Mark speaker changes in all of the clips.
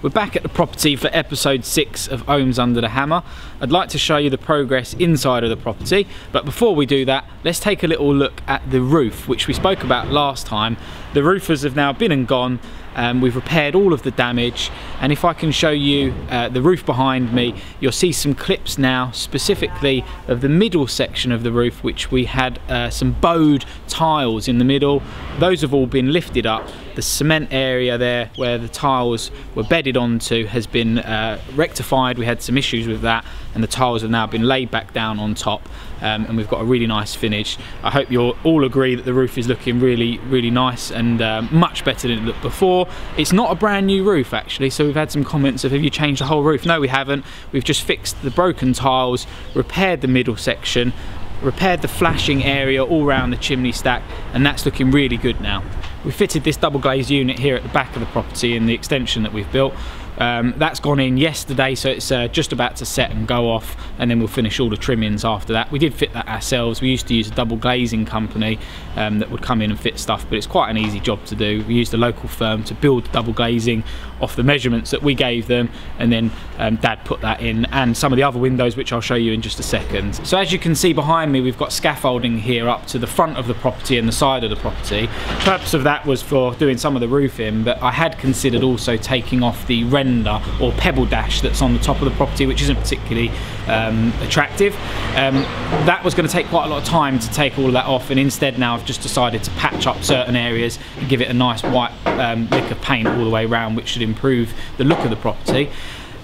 Speaker 1: We're back at the property for episode 6 of oMZ Under the Hammer. I'd like to show you the progress inside of the property, but before we do that, let's take a little look at the roof, which we spoke about last time. The roofers have now been and gone. We've repaired all of the damage, and if I can show you the roof behind me, you'll see some clips now specifically of the middle section of the roof, which we had some bowed tiles in the middle. Those have all been lifted up. The cement area there where the tiles were bedded onto has been rectified. We had some issues with that, and the tiles have now been laid back down on top, and we've got a really nice finish. I hope you'll all agree that the roof is looking really nice and much better than it looked before. It's not a brand new roof actually, so we've had some comments of, have you changed the whole roof? No, we haven't. We've just fixed the broken tiles, repaired the middle section, repaired the flashing area all around the chimney stack, and that's looking really good now. We fitted this double glazed unit here at the back of the property in the extension that we've built. That's gone in yesterday, so it's just about to set and go off, and then we'll finish all the trimmings after that. We did fit that ourselves. We used to use a double glazing company that would come in and fit stuff, but it's quite an easy job to do. We used a local firm to build the double glazing off the measurements that we gave them, and then Dad put that in, and some of the other windows, which I'll show you in just a second. So as you can see behind me, we've got scaffolding here up to the front of the property and the side of the property. The purpose of that was for doing some of the roofing, but I had considered also taking off the render or pebble dash that's on the top of the property, which isn't particularly attractive. That was going to take quite a lot of time to take all of that off, and instead now I've just decided to patch up certain areas and give it a nice white lick of paint all the way around, which should improve the look of the property.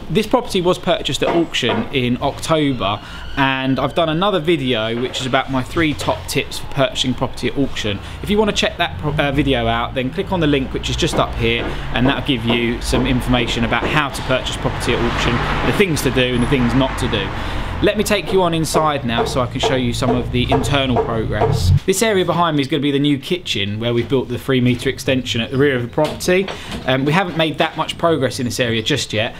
Speaker 1: This property was purchased at auction in October, and I've done another video which is about my 3 top tips for purchasing property at auction. If you want to check that video out, then click on the link which is just up here, and that'll give you some information about how to purchase property at auction, the things to do and the things not to do. Let me take you on inside now so I can show you some of the internal progress. This area behind me is going to be the new kitchen, where we've built the 3-metre extension at the rear of the property. We haven't made that much progress in this area just yet.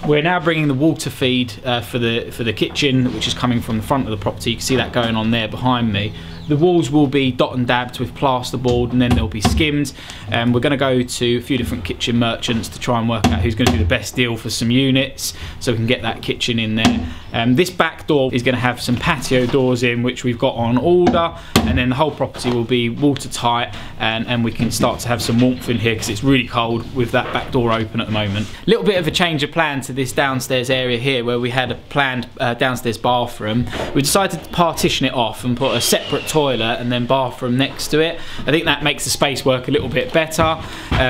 Speaker 1: We're now bringing the water feed for the kitchen, which is coming from the front of the property. You can see that going on there behind me. The walls will be dot and dabbed with plasterboard, and then they'll be skimmed. We're going to go to a few different kitchen merchants to try and work out who's going to do the best deal for some units, so we can get that kitchen in there. This back door is going to have some patio doors in, which we've got on order, and then the whole property will be watertight, and we can start to have some warmth in here because it's really cold with that back door open at the moment. A little bit of a change of plan to this downstairs area here, where we had a planned downstairs bathroom. We decided to partition it off and put a separate toilet and then bathroom next to it. I think that makes the space work a little bit better.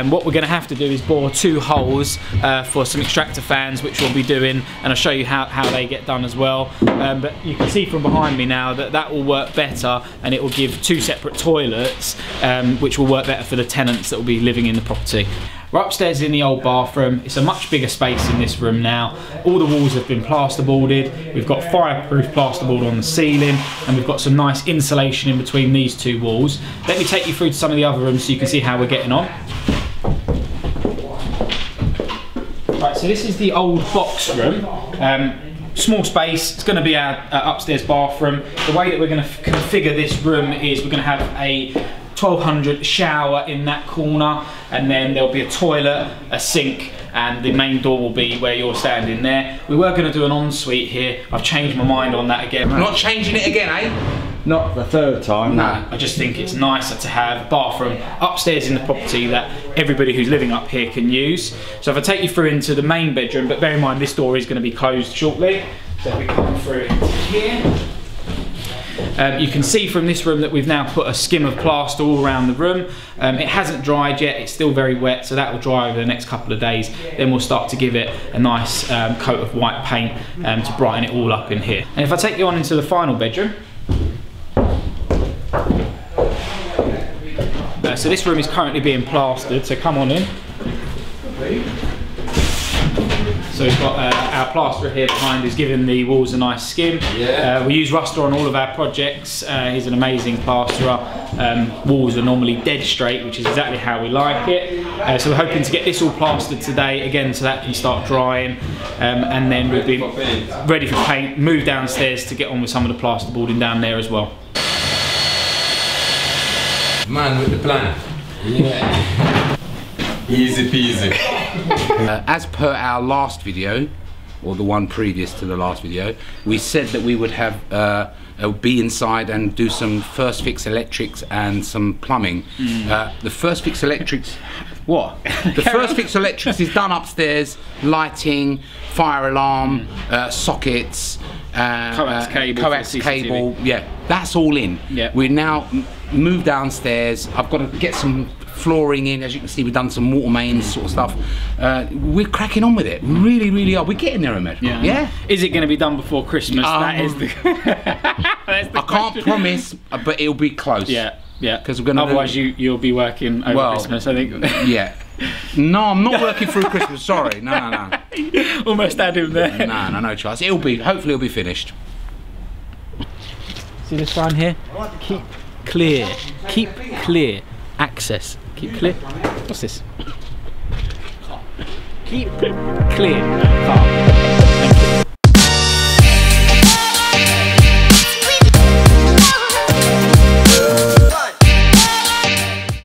Speaker 1: What we're going to have to do is bore 2 holes for some extractor fans, which we'll be doing, and I'll show you how they get done as well. But you can see from behind me now that that will work better, and it will give 2 separate toilets, which will work better for the tenants that will be living in the property. We're upstairs in the old bathroom. It's a much bigger space in this room now. All the walls have been plasterboarded. We've got fireproof plasterboard on the ceiling, and we've got some nice insulation in between these 2 walls. Let me take you through to some of the other rooms so you can see how we're getting on. Right, so this is the old box room. Small space. It's going to be our upstairs bathroom. The way that we're going to configure this room is we're going to have a 1200 shower in that corner, and then there'll be a toilet, a sink, and the main door will be where you're standing there. We were going to do an ensuite here. I've changed my mind on that again.
Speaker 2: Not changing it again, eh?
Speaker 3: Not the 3rd time.
Speaker 1: No, I just think it's nicer to have a bathroom upstairs in the property that everybody who's living up here can use. So if I take you through into the main bedroom, but bear in mind this door is going to be closed shortly. So we come through into here. You can see from this room that we've now put a skim of plaster all around the room. It hasn't dried yet, it's still very wet, so that will dry over the next couple of days. Then we'll start to give it a nice coat of white paint to brighten it all up in here. And if I take you on into the final bedroom. So this room is currently being plastered, so come on in. So we've got our plasterer here behind who's given the walls a nice skim. Yeah. We use Ruster on all of our projects. He's an amazing plasterer. Walls are normally dead straight, which is exactly how we like it. So we're hoping to get this all plastered today, again, so that can start drying. And then we'll be ready for paint, move downstairs to get on with some of the plasterboarding down there as well.
Speaker 2: Man with the plan. Yeah. Easy peasy. As per our last video, or the one previous to the last video, we said that we would have be inside and do some first fix electrics and some plumbing. The first fix electrics, what? The first fix electrics is done upstairs, lighting, fire alarm, sockets,
Speaker 1: coax cable,
Speaker 2: yeah, that's all in.
Speaker 1: Yeah.
Speaker 2: We now move downstairs. I've got to get some flooring in. As you can see, we've done some water mains sort of stuff. We're cracking on with it. We really are. We're getting there, oMZ. Yeah.
Speaker 1: Is it going to be done before Christmas? That is the.
Speaker 2: I can't promise, but it'll be close.
Speaker 1: Yeah.
Speaker 2: Because we're going to.
Speaker 1: Otherwise, you'll be working over Christmas, I think.
Speaker 2: Yeah. No, I'm not working through Christmas. Sorry. No.
Speaker 1: Almost had him there.
Speaker 2: No chance. Hopefully, it'll be finished.
Speaker 1: See this sign here? Keep clear. Keep clear. Access. Keep clear. What's this? Keep clear. Thank you.